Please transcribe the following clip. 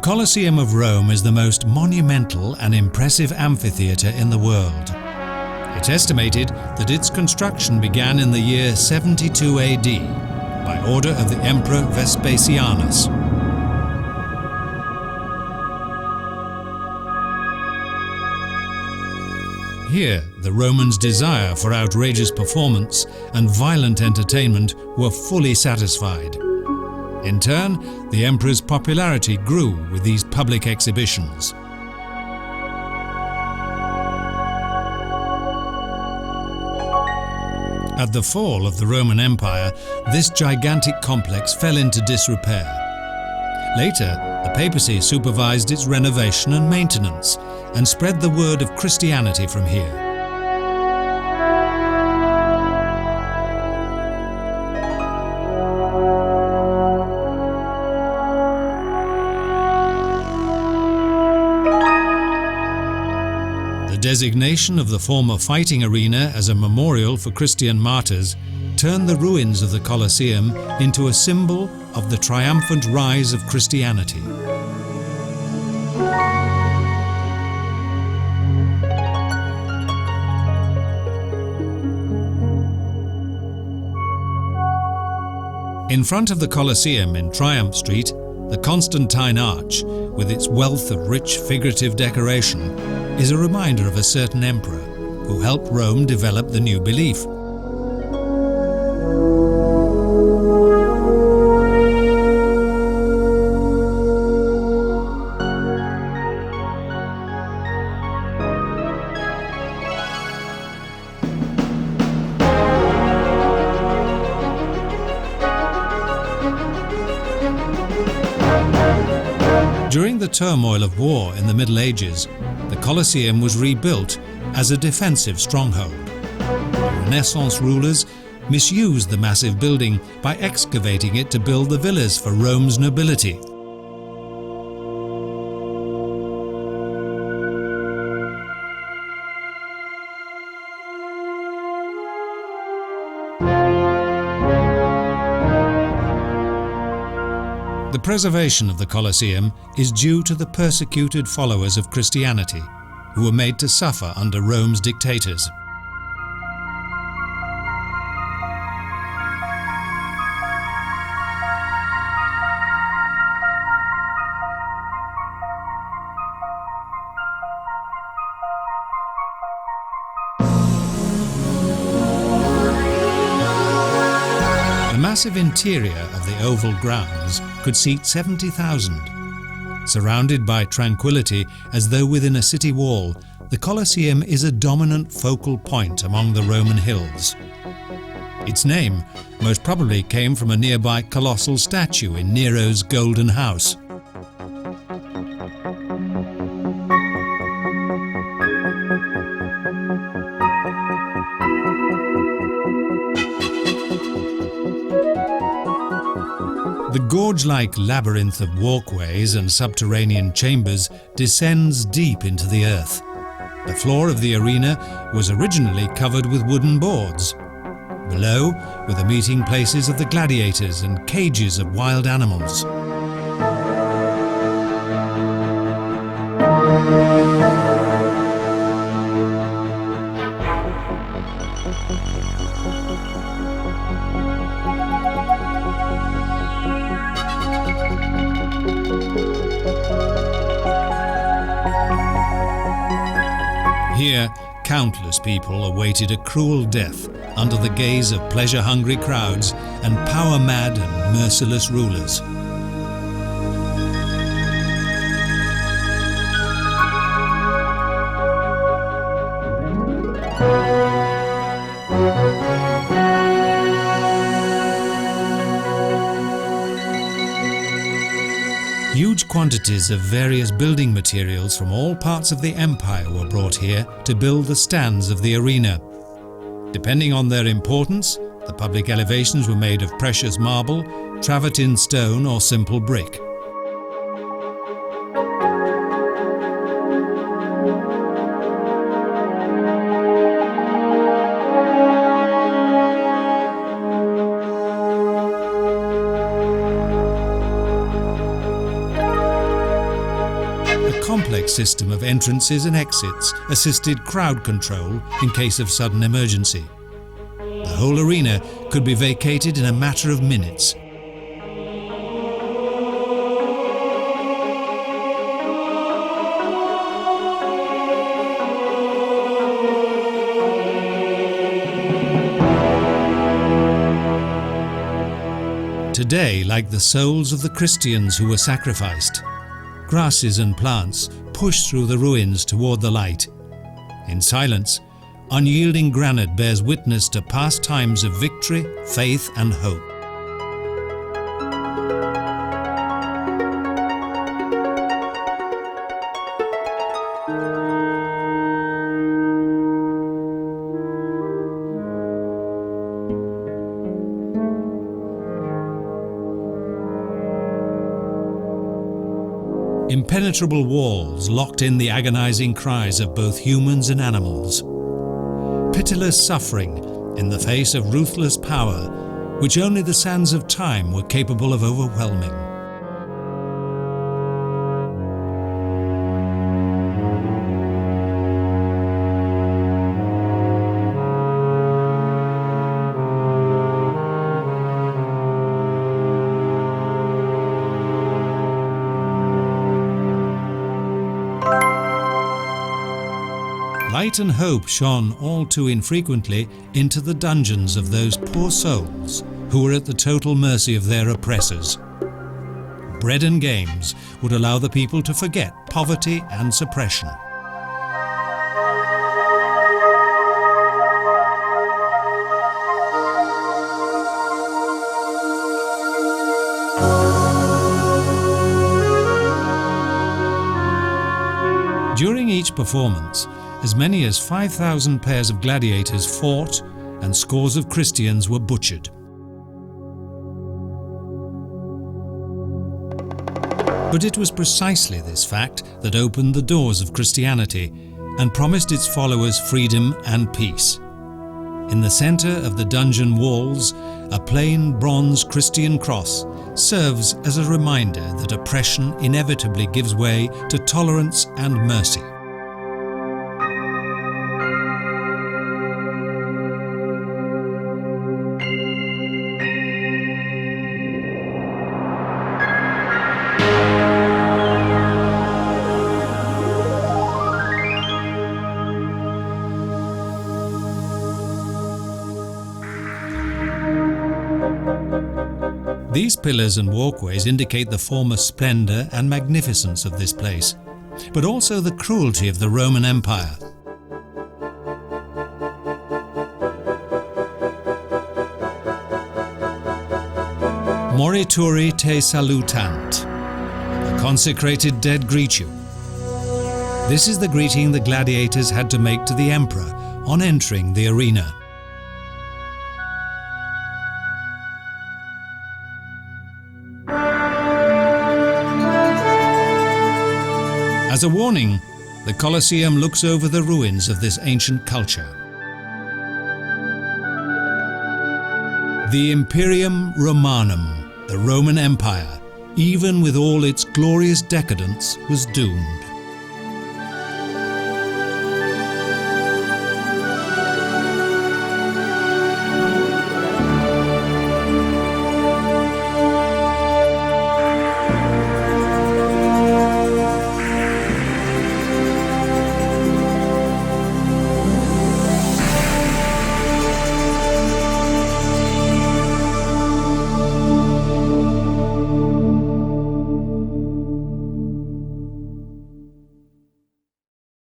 The Colosseum of Rome is the most monumental and impressive amphitheatre in the world. It's estimated that its construction began in the year 72 AD by order of the Emperor Vespasianus. Here, the Romans' desire for outrageous performance and violent entertainment were fully satisfied. In turn, the emperor's popularity grew with these public exhibitions. At the fall of the Roman Empire, this gigantic complex fell into disrepair. Later, the papacy supervised its renovation and maintenance, and spread the word of Christianity from here. The designation of the former fighting arena as a memorial for Christian martyrs turned the ruins of the Colosseum into a symbol of the triumphant rise of Christianity. In front of the Colosseum in Triumph Street, the Constantine Arch, with its wealth of rich figurative decoration, is a reminder of a certain emperor who helped Rome develop the new belief. During the turmoil of war in the Middle Ages, the Colosseum was rebuilt as a defensive stronghold. The Renaissance rulers misused the massive building by excavating it to build the villas for Rome's nobility. The preservation of the Colosseum is due to the persecuted followers of Christianity, who were made to suffer under Rome's dictators. The massive interior of the oval grounds could seat 70,000. Surrounded by tranquillity as though within a city wall, the Colosseum is a dominant focal point among the Roman hills. Its name most probably came from a nearby colossal statue in Nero's Golden House. The gorge-like labyrinth of walkways and subterranean chambers descends deep into the earth. The floor of the arena was originally covered with wooden boards. Below were the meeting places of the gladiators and cages of wild animals. Here, countless people awaited a cruel death under the gaze of pleasure-hungry crowds and power-mad and merciless rulers. Huge quantities of various building materials from all parts of the empire were brought here to build the stands of the arena. Depending on their importance, the public elevations were made of precious marble, travertine stone or simple brick. gorge-like system of entrances and exits assisted crowd control in case of sudden emergency. The whole arena could be vacated in a matter of minutes. Today, like the souls of the Christians who were sacrificed, grasses and plants push through the ruins toward the light. In silence, unyielding granite bears witness to past times of victory, faith, and hope. Impenetrable walls locked in the agonizing cries of both humans and animals. Pitiless suffering in the face of ruthless power, which only the sands of time were capable of overwhelming. Light and hope shone all too infrequently into the dungeons of those poor souls who were at the total mercy of their oppressors. Bread and games would allow the people to forget poverty and suppression. During each performance, as many as 5,000 pairs of gladiators fought and scores of Christians were butchered. But it was precisely this fact that opened the doors of Christianity and promised its followers freedom and peace. In the center of the dungeon walls, a plain bronze Christian cross serves as a reminder that oppression inevitably gives way to tolerance and mercy. These pillars and walkways indicate the former splendor and magnificence of this place, but also the cruelty of the Roman Empire. Morituri te salutant. The consecrated dead greet you. This is the greeting the gladiators had to make to the emperor on entering the arena. As a warning, the Colosseum looks over the ruins of this ancient culture. The Imperium Romanum, the Roman Empire, even with all its glorious decadence, was doomed.